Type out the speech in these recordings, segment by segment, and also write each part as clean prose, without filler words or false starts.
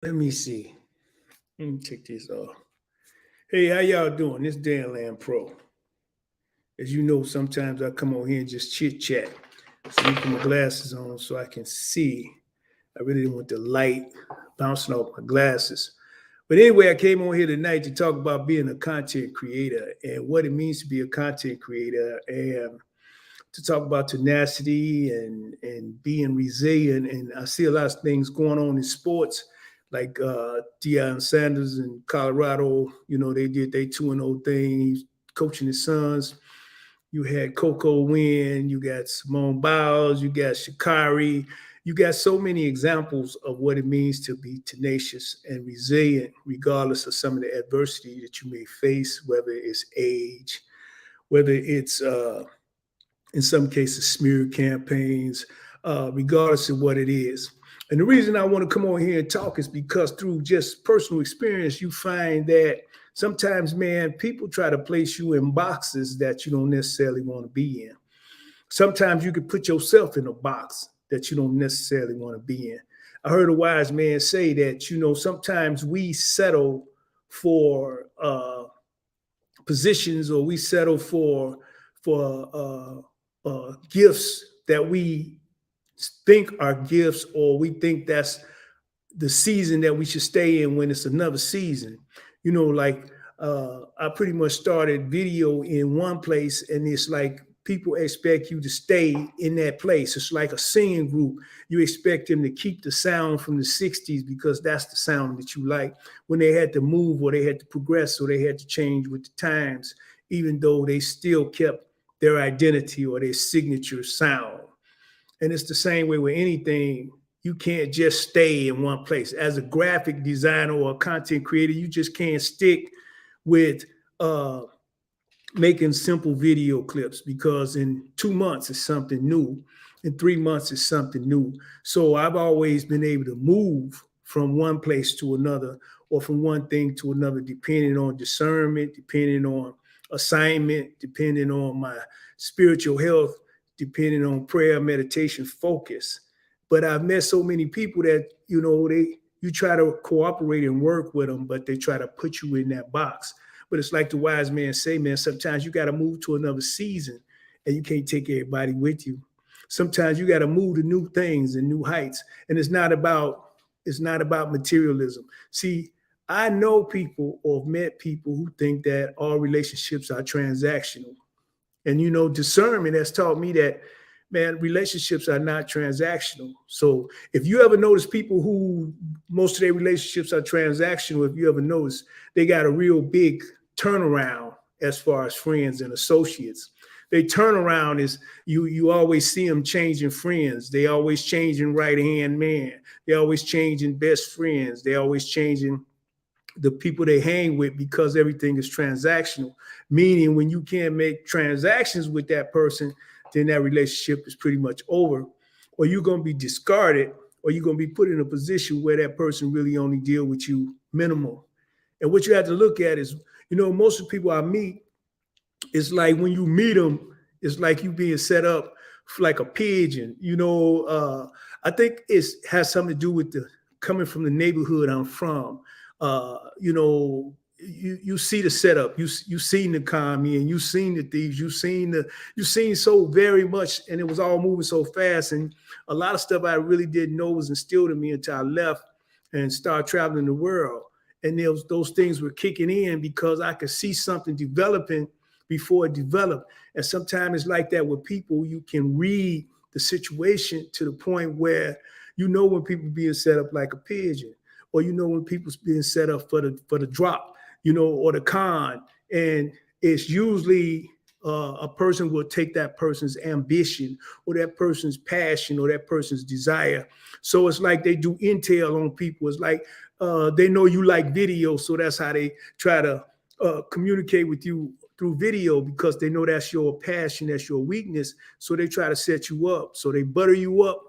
Let me see. Let me check this off. Hey, how y'all doing? This Dan Land Pro. As you know, sometimes I come on here and just chit chat. So you put my glasses on so I can see. I really didn't want the light bouncing off my glasses. But anyway, I came on here tonight to talk about being a content creator and what it means to be a content creator, and to talk about tenacity and being resilient. And I see a lot of things going on in sports, like Deion Sanders in Colorado. You know, they did their 2-0 thing. He's coaching his sons. You had Coco Wynn, you got Simone Biles, you got Shakari. You got so many examples of what it means to be tenacious and resilient, regardless of some of the adversity that you may face, whether it's age, whether it's in some cases smear campaigns, regardless of what it is. And the reason I want to come on here and talk is because through just personal experience, you find that sometimes, man, people try to place you in boxes that you don't necessarily want to be in. Sometimes you can put yourself in a box that you don't necessarily want to be in. I heard a wise man say that, sometimes we settle for positions, or we settle for gifts that we think are gifts, or we think that's the season that we should stay in when it's another season. Like I pretty much started video in one place, and it's like people expect you to stay in that place. It's like a singing group. You expect them to keep the sound from the 60s because that's the sound that you like. When they had to move, or they had to progress, or they had to change with the times, even though they still kept their identity or their signature sound. And it's the same way with anything. You can't just stay in one place. As a graphic designer or a content creator, you just can't stick with making simple video clips, because in 2 months it's something new. In 3 months it's something new. So I've always been able to move from one place to another, or from one thing to another, depending on discernment, depending on assignment, depending on my spiritual health, depending on prayer, meditation, focus. But I've met so many people that, you try to cooperate and work with them, but they try to put you in that box. But it's like the wise man say, man, sometimes you got to move to another season, and you can't take everybody with you. Sometimes you got to move to new things and new heights. And it's not about materialism. See, I know people, or have met people, who think that all relationships are transactional. And discernment has taught me that, man, relationships are not transactional. So if you ever notice people who most of their relationships are transactional, if you ever notice, they got a real big turnaround as far as friends and associates. They turn around is you always see them changing friends. They always changing right hand man. They always changing best friends. They always changing the people they hang with, because everything is transactional. Meaning, when you can't make transactions with that person, then that relationship is pretty much over, or you're going to be discarded, or you're going to be put in a position where that person really only deal with you minimal. And what you have to look at is, most of the people I meet, it's like when you meet them, it's like you being set up like a pigeon. I think it has something to do with the coming from the neighborhood I'm from. You see the setup. You seen the commie, and you seen the thieves. You seen so very much, and it was all moving so fast. And a lot of stuff I really didn't know was instilled in me until I left and started traveling the world. And those things were kicking in because I could see something developing before it developed. And sometimes it's like that with people. You can read the situation to the point where when people being set up like a pigeon, or when people's being set up for the drop, or the con. And it's usually a person will take that person's ambition, or that person's passion, or that person's desire. So it's like they do intel on people. It's like they know you like video, so that's how they try to communicate with you through video, because they know that's your passion, that's your weakness. So they try to set you up. So they butter you up,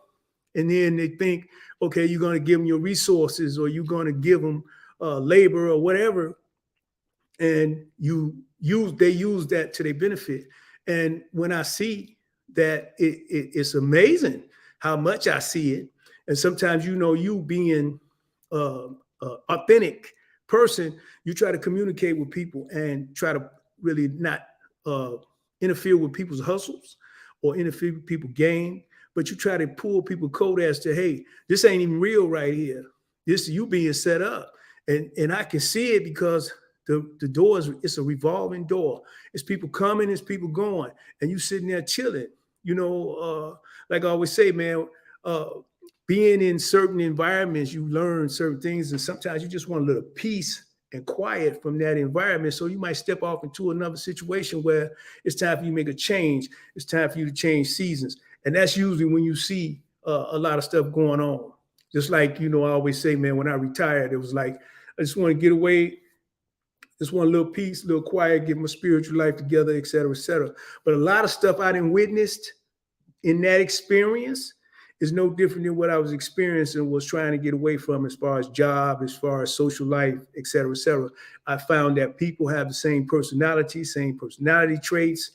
and then they think, okay, you're going to give them your resources, or you're going to give them labor or whatever, and they use that to their benefit. And when I see that, it's amazing how much I see it. And sometimes, you being authentic person, you try to communicate with people and try to really not uh, interfere with people's hustles or interfere with people's game, but you try to pull people code as to, hey, this ain't even real right here. This you being set up. And I can see it because the door is, it's a revolving door. It's people coming, it's people going, and you sitting there chilling. You know, like I always say, man, uh, being in certain environments, you learn certain things, and sometimes you just want a little peace and quiet from that environment. So you might step off into another situation where it's time for you to make a change. It's time for you to change seasons, and that's usually when you see a lot of stuff going on. Just like, you know, I always say, man, when I retired, it was like I just want to get away, just want a little peace, a little quiet, get my spiritual life together, et cetera, et cetera. But a lot of stuff I didn't witnessed in that experience is no different than what I was experiencing, was trying to get away from, as far as job, as far as social life, et cetera, et cetera. I found that people have the same personality traits.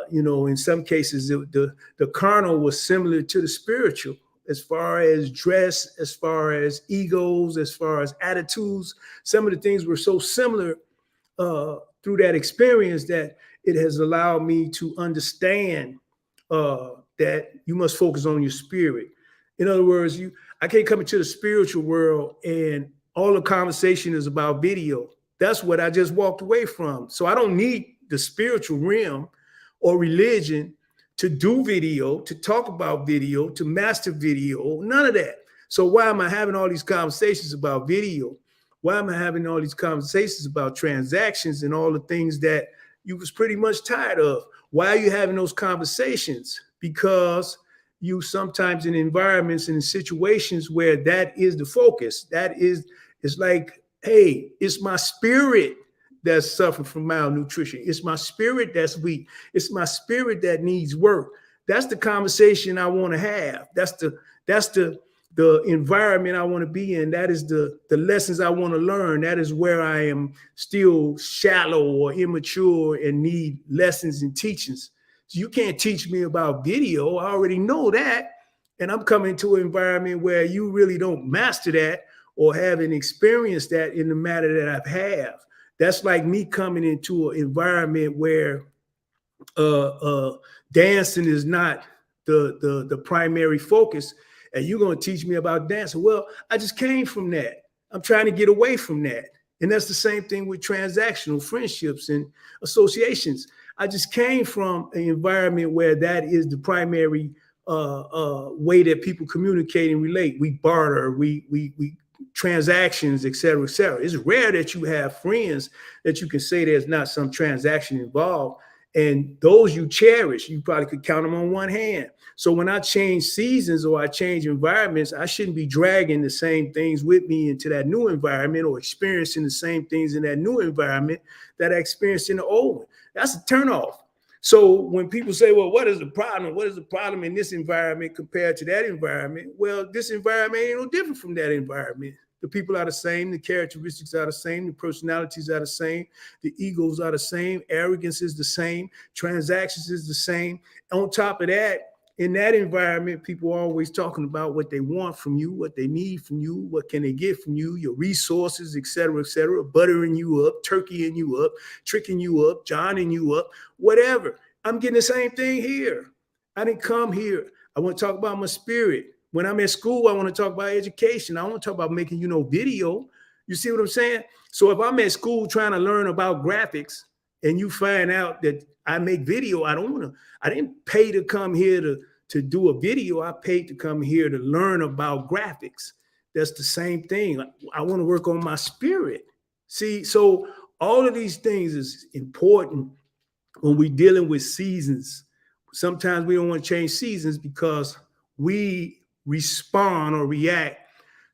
You know, in some cases, the carnal was similar to the spiritual, as far as dress, as far as egos, as far as attitudes. Some of the things were so similar through that experience that it has allowed me to understand that you must focus on your spirit. In other words, I can't come into the spiritual world and all the conversation is about video. That's what I just walked away from. So I don't need the spiritual realm or religion to do video, to talk about video, to master video, none of that. So why am I having all these conversations about video? Why am I having all these conversations about transactions and all the things that you was pretty much tired of? Why are you having those conversations? Because you sometimes in environments and in situations where that is the focus. That is, it's like, hey, it's my spirit that's suffering from malnutrition. It's my spirit that's weak. It's my spirit that needs work. That's the conversation I want to have. That's the environment I want to be in. That is the lessons I want to learn. That is where I am still shallow or immature and need lessons and teachings. So you can't teach me about video. I already know that. And I'm coming to an environment where you really don't master that or haven't experienced that in the matter that I've have. That's like me coming into an environment where dancing is not the primary focus, and you're going to teach me about dancing. Well, I just came from that. I'm trying to get away from that. And that's the same thing with transactional friendships and associations. I just came from an environment where that is the primary way that people communicate and relate. We barter, we transactions, et cetera, et cetera. It's rare that you have friends that you can say there's not some transaction involved. And those you cherish, you probably could count them on one hand. So when I change seasons or I change environments, I shouldn't be dragging the same things with me into that new environment or experiencing the same things in that new environment that I experienced in the old one. That's a turnoff. So when people say, well, what is the problem? What is the problem in this environment compared to that environment? Well, this environment ain't no different from that environment. The people are the same. The characteristics are the same. The personalities are the same. The egos are the same. Arrogance is the same. Transactions is the same. On top of that, in that environment, people are always talking about what they want from you, what they need from you, what can they get from you, your resources, et cetera, buttering you up, turkeying you up, tricking you up, johnning you up, whatever. I'm getting the same thing here. I didn't come here. I want to talk about my spirit. When I'm at school, I want to talk about education. I want to talk about making, video. You see what I'm saying? So if I'm at school trying to learn about graphics and you find out that I make video, I didn't pay to come here to do a video. I paid to come here to learn about graphics. That's the same thing. I want to work on my spirit. See, so all of these things is important when we're dealing with seasons. Sometimes we don't want to change seasons because we respond or react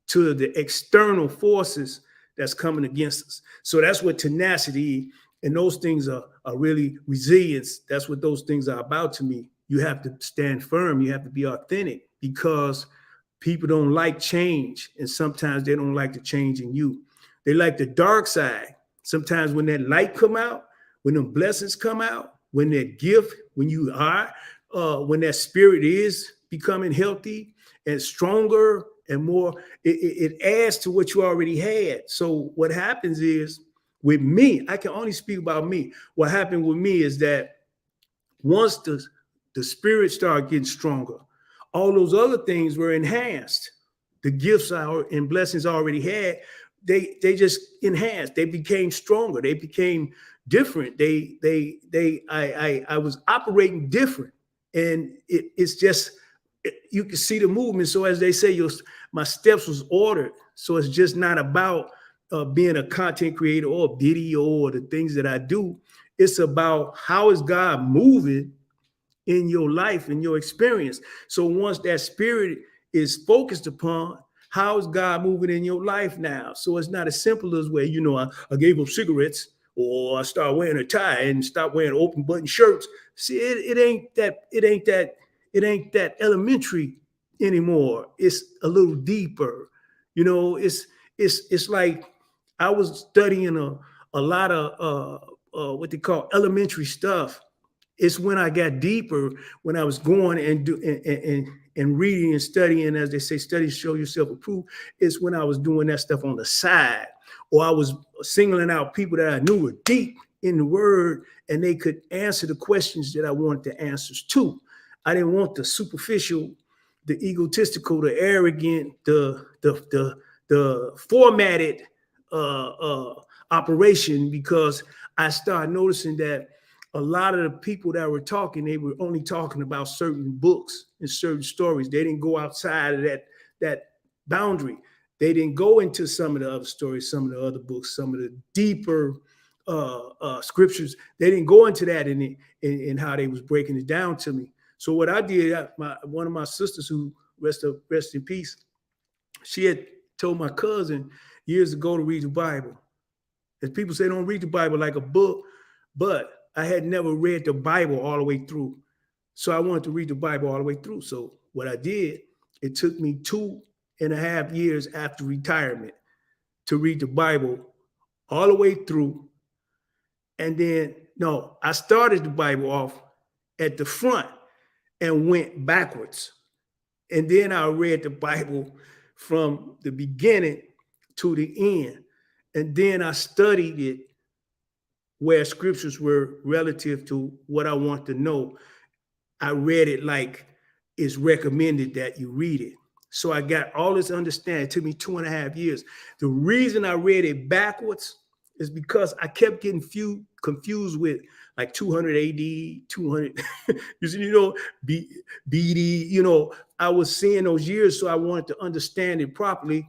to the external forces that's coming against us. So that's what tenacity and those things are really resilience. That's what those things are about to me. You have to stand firm. You have to be authentic because people don't like change. And sometimes they don't like the change in you. They like the dark side. Sometimes when that light come out, when them blessings come out, when that gift, when you are, when that spirit is becoming healthy and stronger and more. It adds to what you already had. So what happens is with me, I can only speak about me. What happened with me is that once the spirit started getting stronger, all those other things were enhanced. The gifts and blessings I already had, they just enhanced. They became stronger. They became different. I was operating different, and it's just you can see the movement. So as they say, my steps was ordered. So it's just not about being a content creator or video or the things that I do. It's about how is God moving in your life, in your experience. So once that spirit is focused upon, how is God moving in your life now? So it's not as simple as where, I gave up cigarettes or I start wearing a tie and stop wearing open button shirts. See, it ain't that elementary anymore. It's a little deeper. It's like I was studying a lot of what they call elementary stuff. It's when I got deeper, when I was going and reading and studying, as they say, study show yourself approved. It's when I was doing that stuff on the side, or I was singling out people that I knew were deep in the word, and they could answer the questions that I wanted the answers to. I didn't want the superficial, the egotistical, the arrogant, the formatted operation, because I started noticing that a lot of the people that were talking, they were only talking about certain books and certain stories. They didn't go outside of that boundary. They didn't go into some of the other stories, some of the other books, some of the deeper scriptures. They didn't go into that in how they was breaking it down to me. So what I did, one of my sisters, who rest in peace, she had told my cousin years ago to read the Bible. As people say, don't read the Bible like a book, but I had never read the Bible all the way through. So I wanted to read the Bible all the way through. So what I did, it took me 2.5 years after retirement to read the Bible all the way through. And then, no, I started the Bible off at the front and went backwards. And then I read the Bible from the beginning to the end. And then I studied it where scriptures were relative to what I want to know. I read it like it's recommended that you read it. So I got all this understanding. It took me 2.5 years. The reason I read it backwards is because I kept getting confused with like 200 AD, 200, BD, I was seeing those years, so I wanted to understand it properly.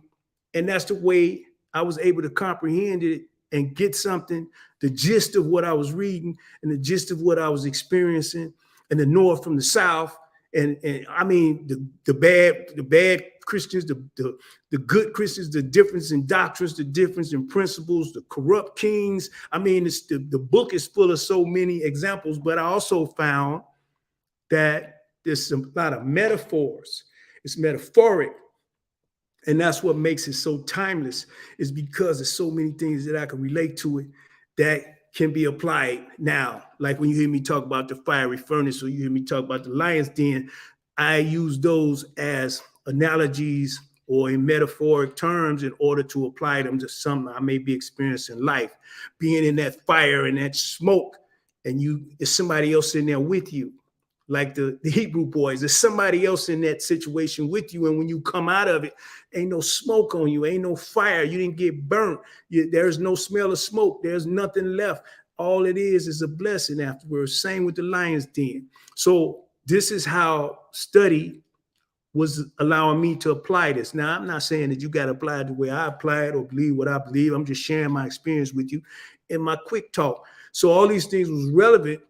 And that's the way I was able to comprehend it and get something, the gist of what I was reading and the gist of what I was experiencing, and the North from the South. And I mean, the bad Christians, the good Christians, the difference in doctrines, the difference in principles, the corrupt kings. I mean, the book is full of so many examples, but I also found that there's a lot of metaphors. It's metaphoric. And that's what makes it so timeless, is because there's so many things that I can relate to it that can be applied now. Like when you hear me talk about the fiery furnace, or you hear me talk about the lion's den, I use those as analogies or in metaphoric terms in order to apply them to something I may be experiencing in life. Being in that fire and that smoke, and there's somebody else in there with you. Like the Hebrew boys, there's somebody else in that situation with you. And when you come out of it, ain't no smoke on you, ain't no fire. You didn't get burnt. There's no smell of smoke. There's nothing left. All it is a blessing afterwards. Same with the lion's den. So this is how study was allowing me to apply this. Now, I'm not saying that you got to apply it the way I apply it or believe what I believe. I'm just sharing my experience with you in my quick talk. So all these things was relevant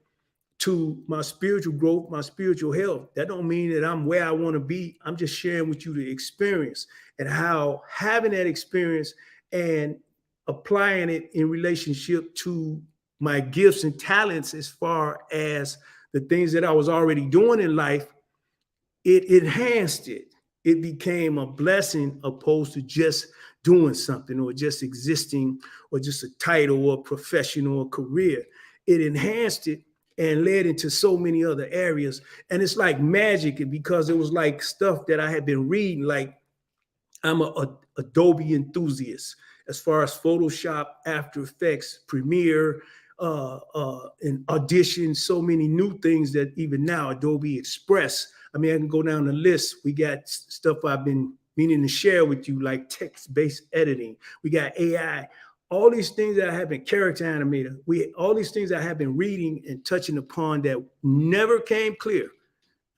to my spiritual growth, my spiritual health. That don't mean that I'm where I want to be. I'm just sharing with you the experience, and how having that experience and applying it in relationship to my gifts and talents, as far as the things that I was already doing in life, it enhanced it. It became a blessing opposed to just doing something or just existing or just a title or profession or career. It enhanced it and led into so many other areas. And it's like magic, because it was like stuff that I had been reading. Like I'm a Adobe enthusiast as far as Photoshop, After Effects, Premiere, and Audition, so many new things that even now, Adobe Express. I mean, I can go down the list. We got stuff I've been meaning to share with you, like text-based editing. We got AI. All these things that I have been character animator. All these things I have been reading and touching upon that never came clear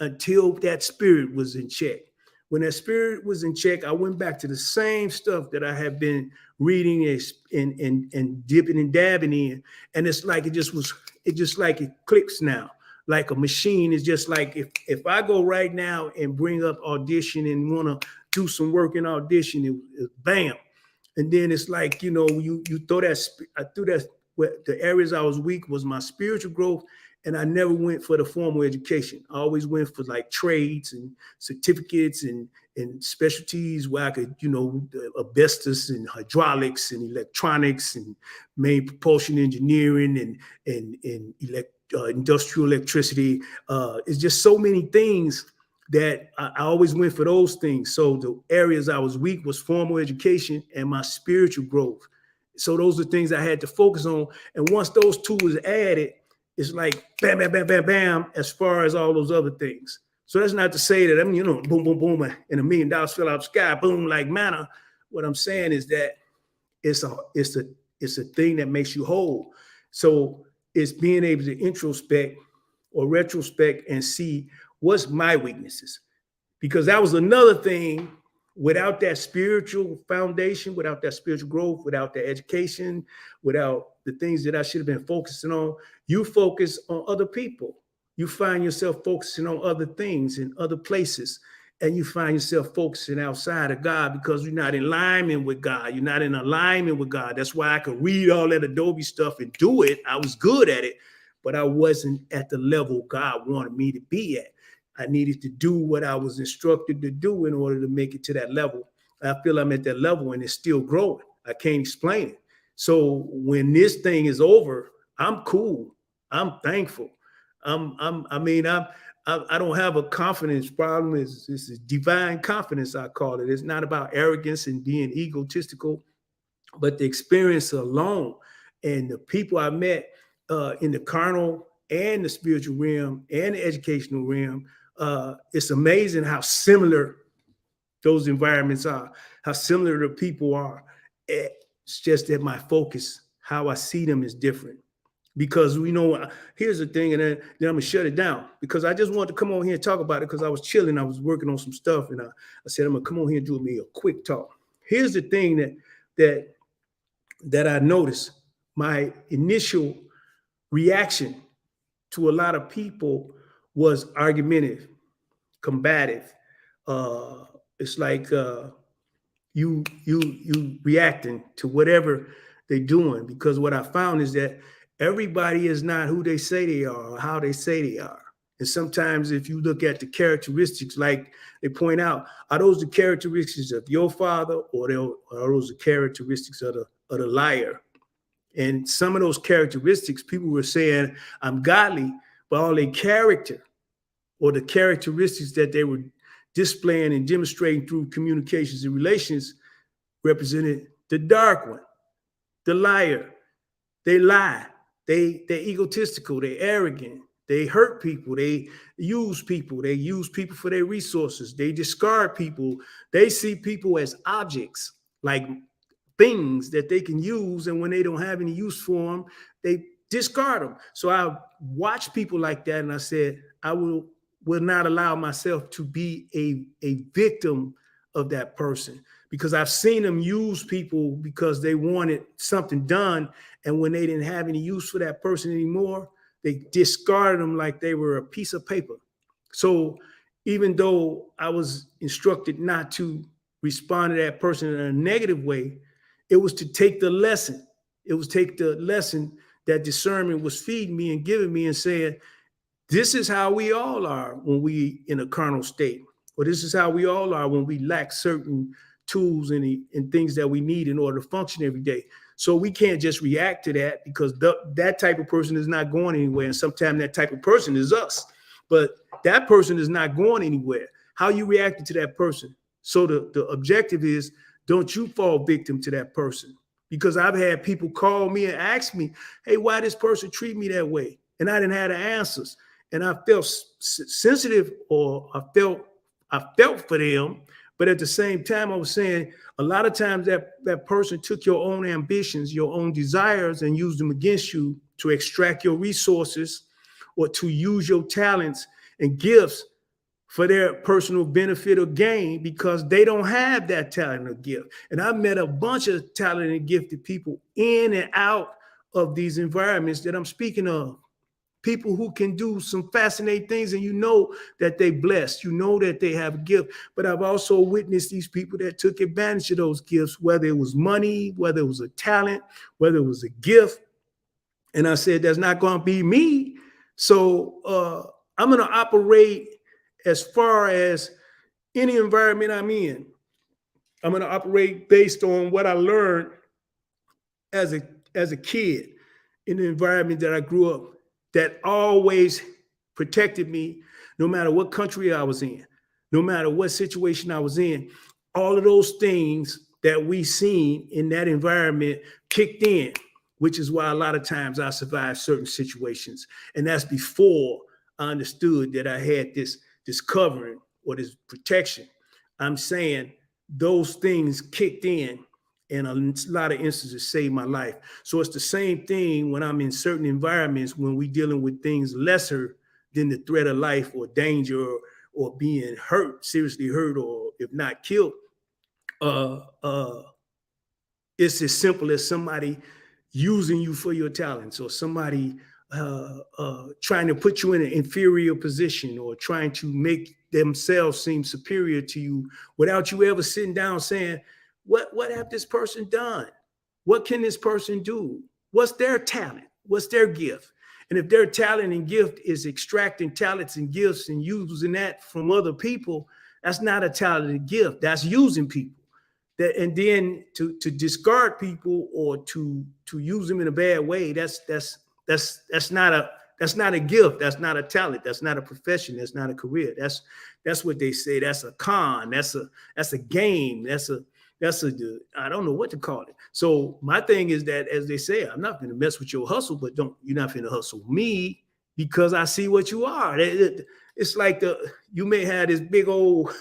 until that spirit was in check. When that spirit was in check, I went back to the same stuff that I had been reading and dipping and dabbing in. And it's like it clicks now. Like a machine. It's just like if I go right now and bring up Audition and want to do some work in Audition, it bam. And then it's like, you throw that, I threw that, the areas I was weak was my spiritual growth. And I never went for the formal education. I always went for like trades and certificates and specialties where I could, asbestos and hydraulics and electronics and main propulsion engineering and industrial electricity. It's just so many things that I always went for those things. So the areas I was weak was formal education and my spiritual growth. So those are things I had to focus on. And once those two was added, it's like bam, bam, bam, bam, bam, as far as all those other things. So that's not to say that boom, boom, boom, and $1 million fell out of the sky, boom, like manna. What I'm saying is that it's a thing that makes you whole. So it's being able to introspect or retrospect and see what's my weaknesses. Because that was another thing. Without that spiritual foundation, without that spiritual growth, without that education, without the things that I should have been focusing on, you focus on other people. You find yourself focusing on other things in other places, and you find yourself focusing outside of God because you're not in alignment with God. You're not in alignment with God. That's why I could read all that Adobe stuff and do it. I was good at it, but I wasn't at the level God wanted me to be at. I needed to do what I was instructed to do in order to make it to that level. I feel I'm at that level and it's still growing. I can't explain it. So when this thing is over, I'm cool. I'm thankful. I don't have a confidence problem. It's a divine confidence, I call it. It's not about arrogance and being egotistical, but the experience alone and the people I met in the carnal and the spiritual realm and the educational realm, it's amazing how similar those environments are, how similar the people are. It's just that my focus, how I see them is different. Because here's the thing, and then I'm gonna shut it down because I just wanted to come on here and talk about it because I was chilling, I was working on some stuff, and I said I'm gonna come on here and do me a quick talk. Here's the thing that I noticed. My initial reaction to a lot of people was argumentative, combative. It's like you reacting to whatever they're doing, because what I found is that everybody is not who they say they are or how they say they are. And sometimes if you look at the characteristics, like they point out, are those the characteristics of your father, or are those the characteristics of the liar? And some of those characteristics, people were saying, I'm godly, but all their character or the characteristics that they were displaying and demonstrating through communications and relations represented the dark one, the liar. They lie. They're egotistical. They're arrogant. They hurt people. They use people. They use people for their resources. They discard people. They see people as objects, like things that they can use. And when they don't have any use for them, they discard them. So I watched people like that, and I said, I will not allow myself to be a victim of that person, because I've seen them use people because they wanted something done. And when they didn't have any use for that person anymore, they discarded them like they were a piece of paper. So even though I was instructed not to respond to that person in a negative way, it was to take the lesson. It was take the lesson that discernment was feeding me and giving me and saying, this is how we all are when we in a carnal state, or this is how we all are when we lack certain tools and things that we need in order to function every day. So we can't just react to that, because that type of person is not going anywhere. And sometimes that type of person is us, but that person is not going anywhere. How you reacted to that person? So the objective is, don't you fall victim to that person. Because I've had people call me and ask me, hey, why this person treat me that way? And I didn't have the answers. And I felt sensitive, or I felt for them. But at the same time, I was saying a lot of times that person took your own ambitions, your own desires, and used them against you to extract your resources or to use your talents and gifts for their personal benefit or gain, because they don't have that talent or gift. And I met a bunch of talented and gifted people in and out of these environments that I'm speaking of. People who can do some fascinating things, and you know that they blessed, you know that they have a gift. But I've also witnessed these people that took advantage of those gifts, whether it was money, whether it was a talent, whether it was a gift. And I said, that's not going to be me. So I'm going to operate as far as any environment I'm in. I'm going to operate based on what I learned as a kid in the environment that I grew up, that always protected me, no matter what country I was in, no matter what situation I was in. All of those things that we seen in that environment kicked in, which is why a lot of times I survived certain situations. And that's before I understood that I had this covering or this protection. I'm saying those things kicked in a lot of instances saved my life. So it's the same thing when I'm in certain environments, when we're dealing with things lesser than the threat of life or danger, or being hurt, seriously hurt, or if not killed. Uh, uh, it's as simple as somebody using you for your talents, or somebody trying to put you in an inferior position, or trying to make themselves seem superior to you without you ever sitting down saying, what have this person done? What can this person do? What's their talent? What's their gift? And if their talent and gift is extracting talents and gifts and using that from other people, that's not a talent and gift. That's using people. That, and then to discard people or to use them in a bad way, that's not a gift. That's not a talent. That's not a profession. That's not a career. That's what they say. That's a con. That's a game. That's a I don't know what to call it. So my thing is that, as they say, I'm not going to mess with your hustle, but you're not going to hustle me, because I see what you are. It's like you may have this big old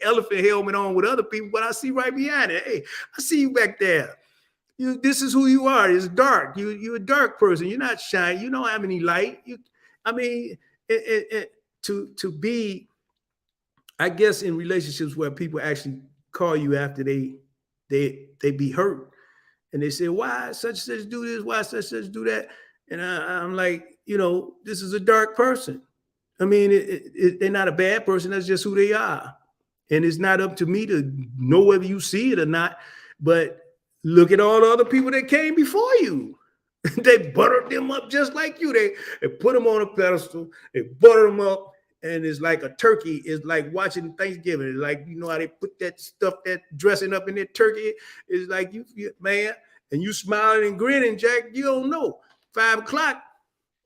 elephant helmet on with other people, but I see right behind it. Hey, I see you back there. This is who you are. It's dark. You're a dark person. You're not shiny. You don't have any light. I mean, to be, I guess, in relationships where people actually call you after they be hurt, and they say, why such and such do this, why such and such do that, and I'm like, this is a dark person. I mean, they're not a bad person. That's just who they are, and it's not up to me to know whether you see it or not. But look at all the other people that came before you. They buttered them up just like you. They put them on a pedestal. They butter them up. And it's like a turkey. It's like watching Thanksgiving. It's like, how they put that stuff, that dressing up in that turkey. It's like, you man, and you smiling and grinning, Jack. You don't know. 5 o'clock,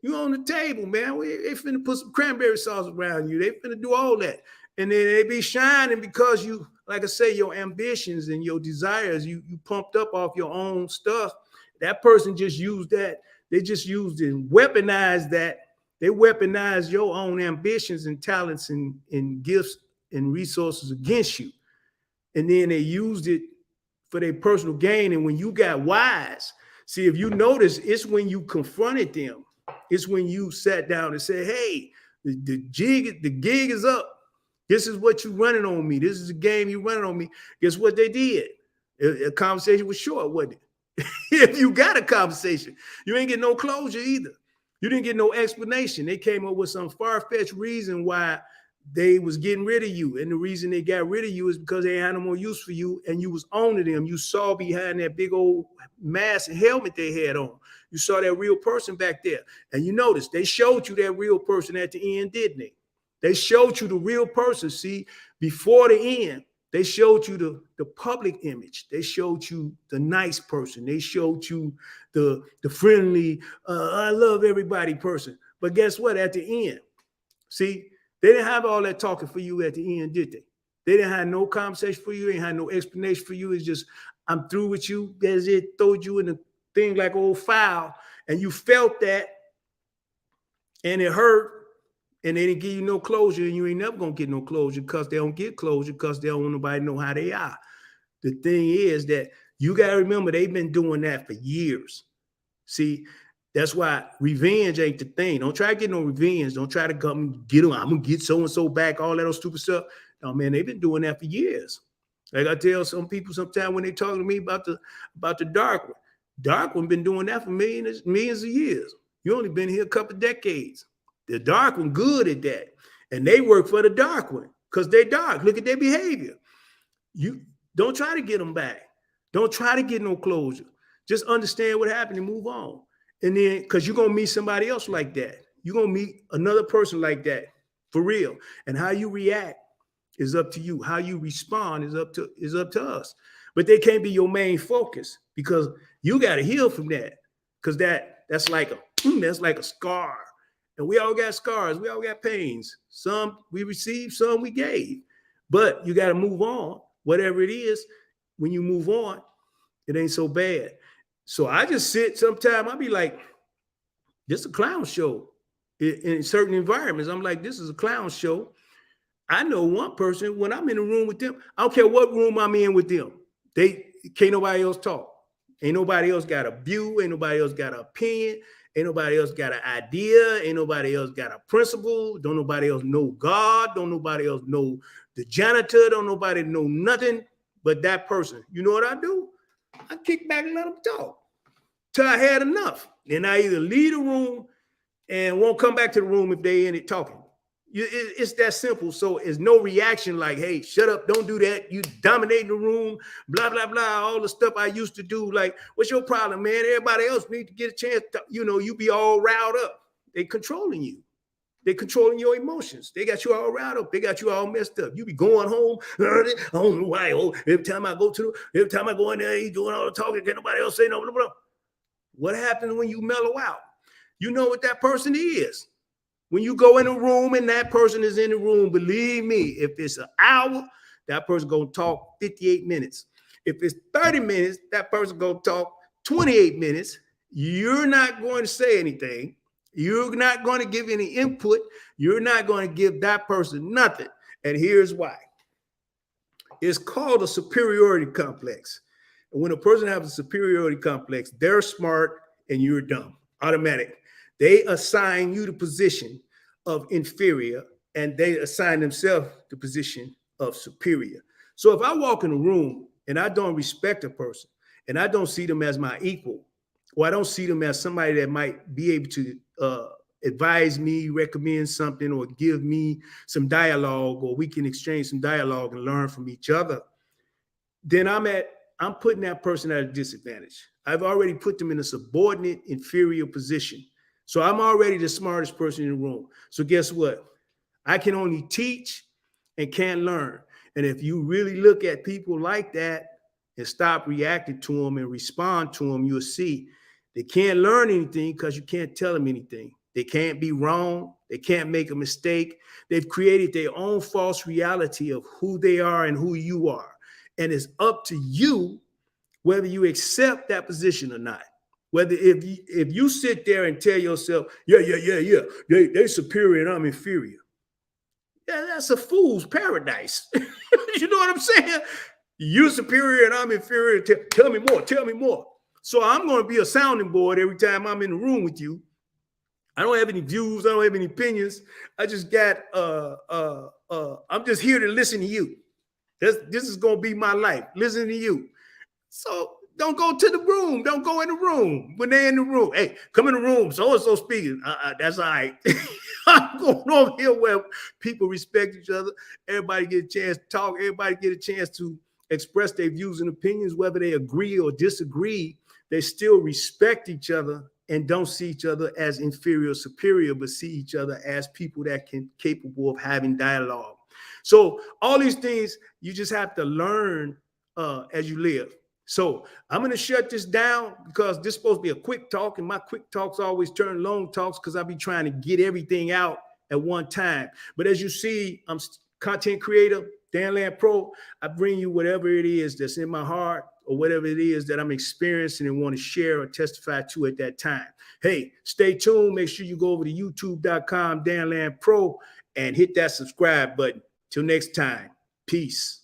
you on the table, man. They finna put some cranberry sauce around you. They finna do all that. And then they be shining because you, like I say, your ambitions and your desires, you pumped up off your own stuff. That person just used that. They just used and weaponized that. They weaponize your own ambitions and talents and gifts and resources against you. And then they used it for their personal gain. And when you got wise, see, if you notice, it's when you confronted them. It's when you sat down and said, hey, the gig is up. This is what you running on me. This is a game you running on me. Guess what they did? A conversation was short, wasn't it? If you got a conversation, you ain't get no closure either. You didn't get no explanation. They came up with some far-fetched reason why they was getting rid of you. And the reason they got rid of you is because they had no more use for you, and you was owning them. You saw behind that big old mask and helmet they had on. You saw that real person back there. And you notice they showed you that real person at the end, didn't they? They showed you the real person. See, before the end, they showed you the public image. They showed you the nice person. They showed you the friendly, I love everybody person. But guess what? At the end, see, they didn't have all that talking for you at the end, did they? They didn't have no conversation for you. They ain't had no explanation for you. It's just, I'm through with you. That's it. Throwed you in the thing like old foul. And you felt that and it hurt. And they didn't give you no closure. And you ain't never going to get no closure because they don't get closure because they don't want nobody to know how they are. The thing is that you got to remember they've been doing that for years. See, that's why revenge ain't the thing. Don't try to get no revenge. Don't try to come get them. I'm going to get so-and-so back, all that old stupid stuff. No, man, they've been doing that for years. Like I tell some people sometimes when they talk to me about the dark one. Dark one been doing that for millions of years. You only been here a couple of decades. The dark one good at that. And they work for the dark one because they dark. Look at their behavior. You don't try to get them back. Don't try to get no closure. Just understand what happened and move on. And then, because you're going to meet somebody else like that. You're going to meet another person like that for real. And how you react is up to you. How you respond is up to us. But they can't be your main focus because you got to heal from that. Because that's like a scar. And we all got scars. We all got pains. Some we received, some we gave. But you got to move on. Whatever it is, when you move on, it ain't so bad. So I just sit sometime, I'll be like, this is a clown show. In certain environments, I'm like, this is a clown show. I know one person, when I'm in a room with them, I don't care what room I'm in with them. They can't nobody else talk. Ain't nobody else got a view. Ain't nobody else got an opinion. Ain't nobody else got an idea. Ain't nobody else got a principle. Don't nobody else know God. Don't nobody else know the janitor. Don't nobody know nothing but that person. You know what I do? I kick back and let them talk till I had enough. And I either leave the room and won't come back to the room if they in it talking. It's that simple. So it's no reaction like, hey, shut up, don't do that. You dominate the room, blah, blah, blah, all the stuff I used to do. Like, what's your problem, man? Everybody else need to get a chance to, you be all riled up. They controlling you. They controlling your emotions. They got you all riled up. They got you all messed up. You be going home. I don't know why. Every time I go in there, he's doing all the talking. Can't nobody else say no, blah, blah. What happens when you mellow out? You know what that person is. When you go in a room and that person is in the room, believe me, if it's an hour, that person going to talk 58 minutes. If it's 30 minutes, that person going to talk 28 minutes. You're not going to say anything. You're not going to give any input. You're not going to give that person nothing. And here's why. It's called a superiority complex. And when a person has a superiority complex, they're smart and you're dumb. Automatic. They assign you the position of inferior and they assign themselves the position of superior. So if I walk in a room and I don't respect a person and I don't see them as my equal, or I don't see them as somebody that might be able to advise me, recommend something, or give me some dialogue, or we can exchange some dialogue and learn from each other, then I'm putting that person at a disadvantage. I've already put them in a subordinate, inferior position. So I'm already the smartest person in the room. So guess what? I can only teach and can't learn. And if you really look at people like that and stop reacting to them and respond to them, you'll see they can't learn anything because you can't tell them anything. They can't be wrong. They can't make a mistake. They've created their own false reality of who they are and who you are. And it's up to you whether you accept that position or not. Whether if you sit there and tell yourself, yeah, they superior and I'm inferior. Yeah, that's a fool's paradise. You know what I'm saying? You're superior and I'm inferior. Tell me more. So I'm going to be a sounding board every time I'm in the room with you. I don't have any views. I don't have any opinions. I just got, I'm just here to listen to you. This is going to be my life. Listen to you. So don't go to the room. Don't go in the room when they're in the room. Hey, come in the room. So-and-so speaking. That's all right. I'm going over here where people respect each other. Everybody get a chance to talk. Everybody get a chance to express their views and opinions, whether they agree or disagree. They still respect each other and don't see each other as inferior or superior, but see each other as people that can capable of having dialogue. So all these things, you just have to learn as you live. So I'm going to shut this down because this is supposed to be a quick talk, and my quick talks always turn long talks because I be trying to get everything out at one time. But as you see, I'm content creator. Danland Pro, I bring you whatever it is that's in my heart or whatever it is that I'm experiencing and want to share or testify to at that time. Hey, stay tuned. Make sure you go over to youtube.com, Danland Pro, and hit that subscribe button. Till next time, peace.